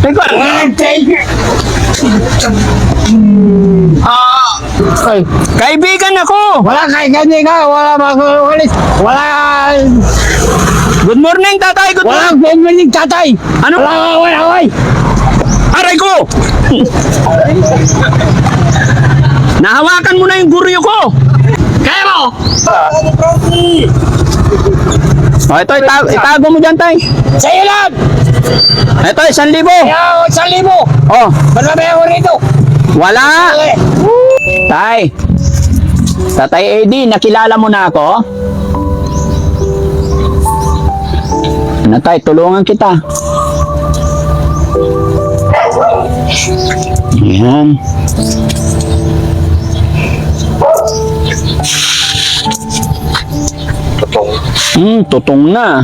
Teka. Ay, Kaibigan ako. wala kaibigan ka, wala makulit, wala, Good morning, tatay. Good wala morning. kaibigan tatay. Ano? Wala. Aray ko. Nahawakan mo na yung guryo ko. Kaya mo! O, ito, itago mo dyan, tay. Sa'yo lang! Ito, 1,000. Kaya 1,000! Oh, Ba't mamaya ko rito? wala. Tay. Tatay Eddie, nakilala mo na ako? Ano, tay, tulungan kita. Yan. Tutong na.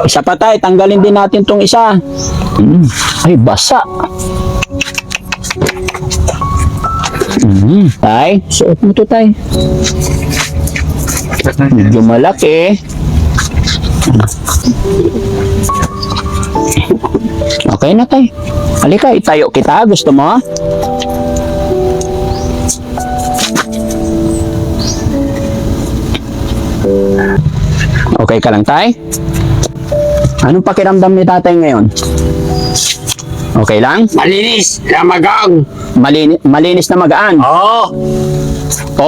Isa pa tayo, tanggalin din natin tong isa. Ay, basa. Tay, suot mo to, tay. Medyo malaki. Okay na, tay. Halika, itayo kita. Gusto mo? Okay ka lang, tay? Anong pakiramdam ni tatay ngayon? Okay lang? Malinis na magaang. Malinis na magaan. Oo.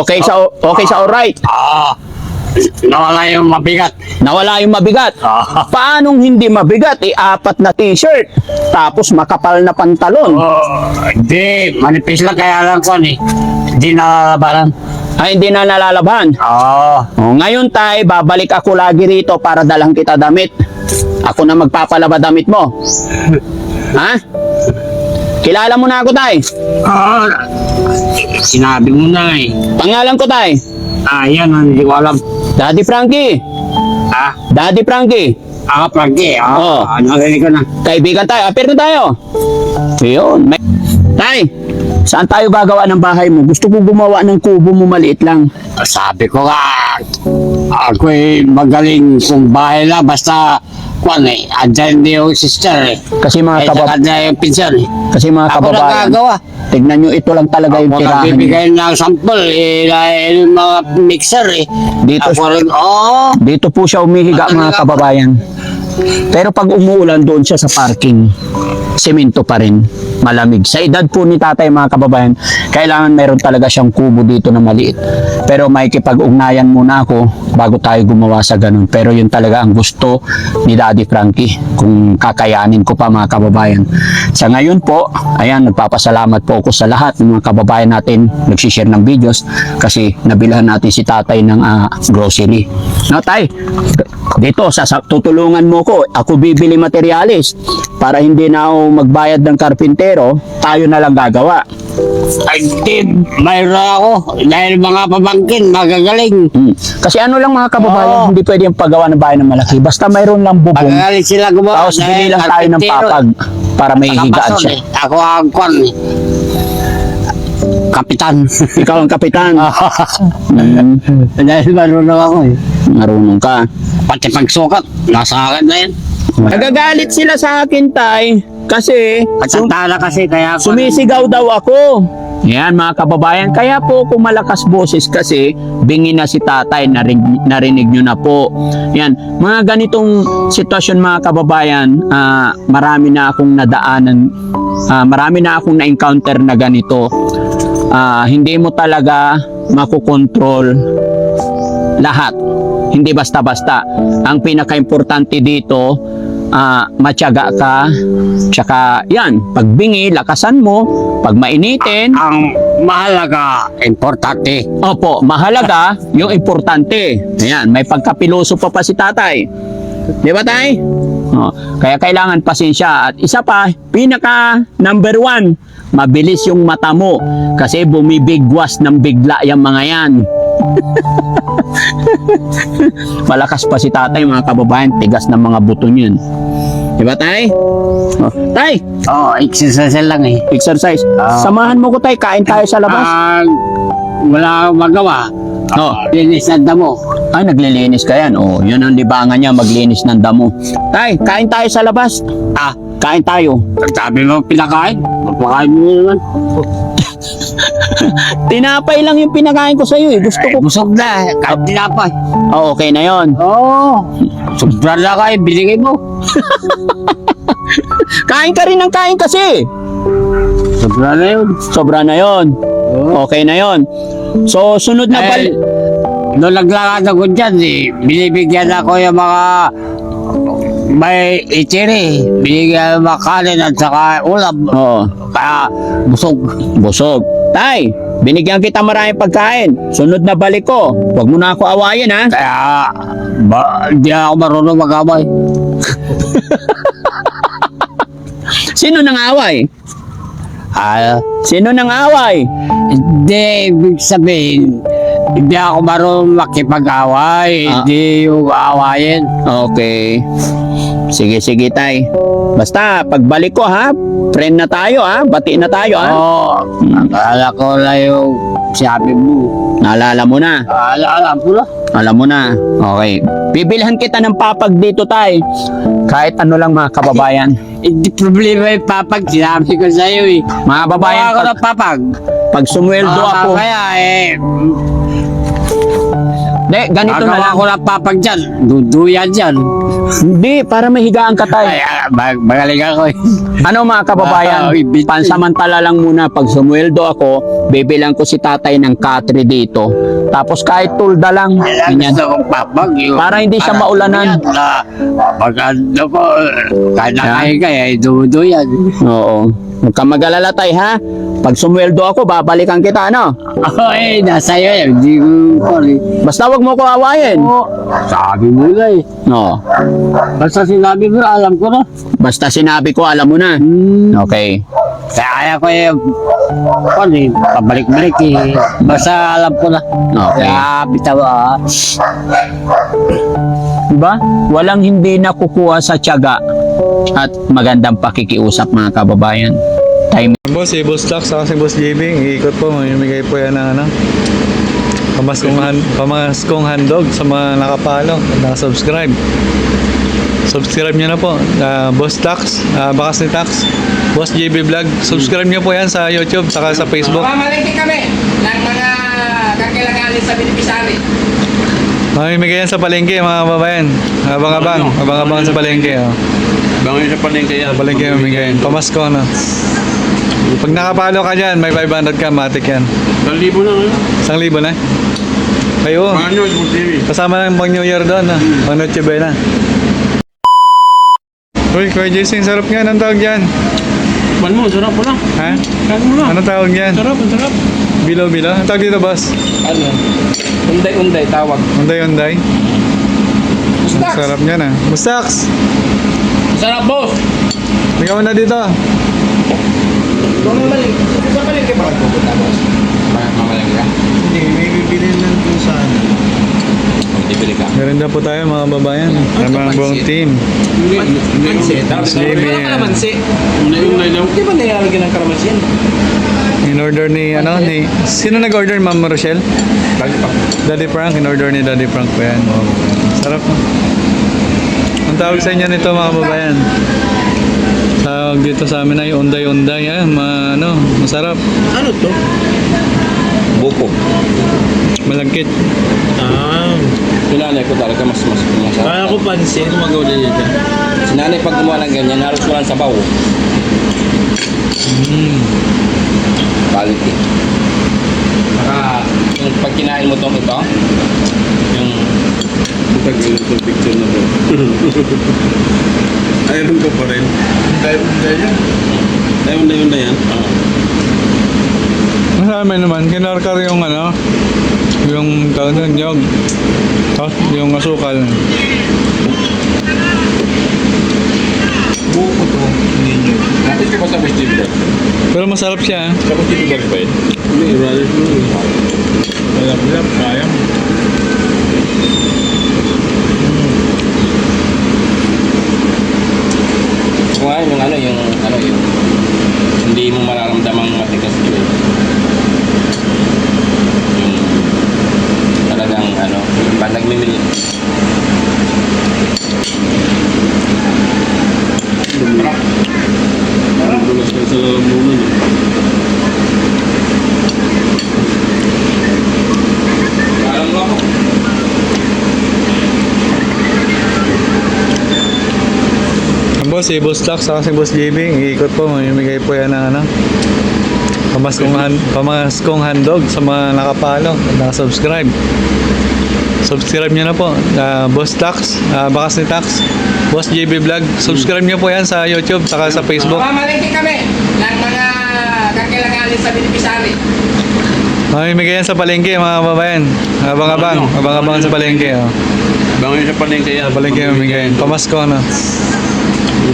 Okay sa alright. Nawala yung mabigat. Nawala yung mabigat. Paanong hindi mabigat? 4 na t-shirt. Tapos makapal na pantalon. Hindi, manipis lang kaya lang ko ni. Hindi nalalabanan. Ay, hindi na nalalaban. Ngayon, tay, babalik ako lagi rito para dalang kita damit. Ako na magpapalaba damit mo. Ha? Kilala mo na ako, tay. Sinabi mo na eh. Pangalan ko, tay. Yan, hindi ko alam. Daddy Frankie. Daddy Frankie. Frankie. Oo. Narinig ko na. Kaibigan tayo. Apir na tayo. Yun. Tay, saan tayo gagawa ng bahay mo? Gusto ko gumawa ng kubo mo maliit lang. Sabi ko nga, ako'y magaling kung bahay lang, basta kwan eh, andyan din yung sister eh. Kasi mga Kaya yung pinsan eh. Kasi mga Ako lang kababayan, gagawa. tignan nyo, ito lang talaga yung Ako tirahan. nagbibigay ng sample eh, dahil yung mga mixer eh. Dito, Ako rin, dito po siya umihiga, mga kababayan. Pero pag umuulan, doon siya sa parking. Semento pa rin. Malamig. Sa edad po ni tatay, mga kababayan, kailangan meron talaga siyang kubo dito na maliit. Pero may kipag-ugnayan muna ako bago tayo gumawa sa ganun. Pero yun talaga ang gusto ni Daddy Frankie, kung kakayanin ko pa, mga kababayan. Sa ngayon po, ayan, nagpapasalamat po ako sa lahat ng mga kababayan natin nagsishare ng videos kasi nabilhan natin si tatay ng grocery. No, tay, dito, tutulungan mo ko. Ako bibili materyales para hindi na ako magbayad ng karpintero, tayo na lang gagawa. ay di, mayroon ako. Dahil mga pamangkin, magagaling. Kasi ano lang, mga kababayan, hindi pwede yung paggawa ng bahay ng malaki. Basta mayroon lang bubong, Magagaling sila gumawa. tapos bili lang tayo ng papag para may higaan siya. Ako ang kwan eh. Kapitan. Ikaw ang kapitan. Dahil marunong ako eh. Marunong ka. Pati pagsukat, nasa akin na yan. Nagagalit sila sa akin, tay, kasi Pagkantala kasi kaya ako. sumisigaw daw ako. Yan, mga kababayan, kaya po kung malakas boses kasi bingi na si tatay, narinig nyo na po. Yan, mga ganitong sitwasyon, mga kababayan, marami na akong nadaanan, marami na akong na-encounter na ganito. Hindi mo talaga makukontrol lahat. Hindi basta-basta. Ang pinaka-importante dito, matyaga ka, tsaka yan, pagbingi, lakasan mo, pag mainitin. Ang mahalaga, importante. Opo, mahalaga, yung importante. Ayan, may pagkapiloso pa si tatay. Di ba, tay? Kaya kailangan pasensya. At isa pa, pinaka number 1, mabilis yung mata mo. Kasi bumibigwas ng bigla yung mga yan. Malakas pa si tatay, mga kababayan, tigas ng mga buto niyan. Diba, tay? Tay! Exercise lang eh. Exercise. Samahan mo ko, tay. Kain tayo sa labas. Wala akong magawa. Linis ang damo. Ay, naglilinis ka yan. Oh, yun ang libangan niya, maglinis ng damo. Tay, kain tayo sa labas. Kain tayo. Sabi mo pinakain, mapakain mo naman. Tinapay lang yung pinakain ko sa iyo eh. Gusto Ay, ko. busog na, kahit tinapay. Oh, okay na yon. Oo, sobra na kayo, binigay mo. Kain ka rin ng kain kasi. Sobra na yun. Sobra na yon. Okay na yon. So, sunod na Eh, nung naglakad ako dyan, binibigyan ako yung mga may itiri. Binigyan yung mga kanin at saka ulam. Oo. Kaya busog. Busog. Tay, binigyan kita maraming pagkain. Sunod na balik ko. Huwag mo na ako awayin, ha? Kaya hindi ako marunong mag-amay. Sino nang away? Sino nang away? Hindi, ibig sabihin, hindi ako marunong makipag-away. Hindi yung awayin. Okay. Sige, sige, tay. Basta, pagbalik ko, ha? Friend na tayo, ha? Bati na tayo, ha? Oo, akala ko na yung sabi mo. Naalala mo na. Alam ko na. Alam mo na. Okay. Bibilhan kita ng papag dito, tay. Kahit ano lang, mga kababayan. Hindi problema yung papag. Sinabi ko sa'yo eh. Mga kababayan, Bawa ko ng papag. pag sumweldo ako. Kaya Ganito na lang. ako ng papag dyan. Duduyan dyan. Hindi, para mahigaan ka, tay. Magaling ako eh. Ano mga kababayan, ibig- pansamantala lang muna pag sumweldo ako, bibilang ko si tatay ng katre dito. Tapos kahit tulda lang, ganyan. Gusto kong papag. Para hindi siya maulanan. Pag ano ko, kahit nakain ka eh, duduyan. Oo. Huwag kang mag-alala, tay, ha? Pag sumweldo ako, babalikan kita, ano? Eh, nasa iyo eh. Hindi ko eh. Basta wag mo ko awayin. Sabi mo na eh. No. Basta sinabi mo, alam ko na. Basta sinabi ko, alam mo na. Okay. Kaya ko eh, pabalik-balik eh. Basta alam ko na. Okay. Kaya bitaw Diba? Walang hindi nakukuha sa tiyaga at magandang pakikiusap, mga kababayan. Time. Boss, si Boss Tax saka si Boss JB, iikot po, mamimigay po yan ng pamaskong handog sa mga nakapalo at nakasubscribe. Subscribe nyo na po, Boss Tax, Bakas ni Tax, Boss JB Vlog. Subscribe nyo po yan sa YouTube saka sa Facebook. Mamalengke kami ng mga kakailanganin sa beneficiary. Mamimigay yan sa palengke, mga kababayan. Abang-abang sa palengke. Oh. Bangin sa palengke yan. Sa palengke mamimigay. Pamasko, no? Pag nakapalo ka dyan, may 500 ka, matik yan. 1,000 na ngayon. 1,000 na? Kayo, Ano yung TV? kasama na yung pang New Year doon, ha? Pang Noche Buena. Uy, Kuya Jason, sarap nga. Anong tawag dyan? Man mo, sarap mo lang. Ha? Sarap mo lang. Anong tawag dyan? Sarap, ang sarap. Bilo-bilo? Anong tawag dito, boss? Ano? Unday-unday tawag. Unday-unday? Ang Stocks. sarap niyan, ha? Mustaks! Sarap, boss. Ikaw na dito. Kung mamalengke. Sa palengke ba pupunta, boss? Mamalengke ka? Hindi, may bibili na kung saan. Bibili ka. Meron na po tayo, mga babayan. Ang buong team. Mansi. JB, Wala ka naman si. Unday-unday daw. Di ba nilalagyan ng karamas yan? In order ni, sino nag-order, Ma'am Rochelle? Lagi pa. Daddy Frank, in order ni Daddy Frank po yan. Oh, sarap, no? Ang tawag sa inyo nito, mga babayan. Tawag dito sa amin ay unday-unday. Masarap. Ano to? Buko. Malagkit. Sinanay ko talaga mas masarap. Kaya ko pansin. Gumagawa din yan. Sinanay pag gumawa ng ganyan, halos walang sabaw. Quality. Yung pag kinain mo ito, yung Tagal itong picture na po. Ayun ko pa rin. Unday-unday yan. Unday-unday yan. Masama naman, kinarkar yung yung tawag doon, nyog. Yung asukal. Buko to. Ninyo. natin ka ba sa festival? Pero masarap siya, ha? Sa festival ba yun? Hindi, rather sure. Malap-lap, kaya mo. Kung nga yung hindi mo mararamdamang matigas yun. Yung talagang pag nagmimili po si Boss Tax saka si Boss JB. Iikot po, mamimigay po yan ng ano, pamaskong handog sa mga nakapalo, nakasubscribe. Subscribe nyo na po. Boss Tax, Bakas ni Tax, Boss JB Vlog. Subscribe nyo po yan sa YouTube saka sa Facebook. Mamalengke kami ng mga kakailanganin sa Binipisari. Mamimigay yan sa palengke mga kababayan. Abang-abang sa palengke. Oh. Bangon sa palengke yan. Palengke mamimigay. Pamasko na.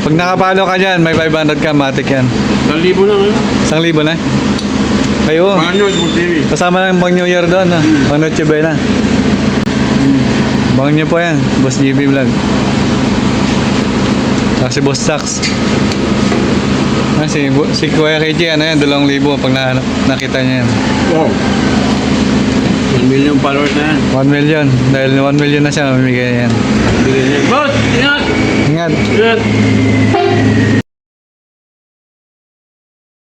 Pag nakapalo ka dyan, may 500 ka, matik yan. 1,000 na. 1,000 na. Kayo, Mga nyo, TV. kasama ng pang New Year doon. Pang Noche Buena. Bangon nyo po yan, Boss JB Vlog. Saka si Boss Tax. Si Kuya KJ, ano yan, 2,000 pag nakita niya yan. Wow. 1 million followers na yan. 1 million. Dahil 1 million na siya, mamimigay yan. Boss, ingat! Ingat. Ingat!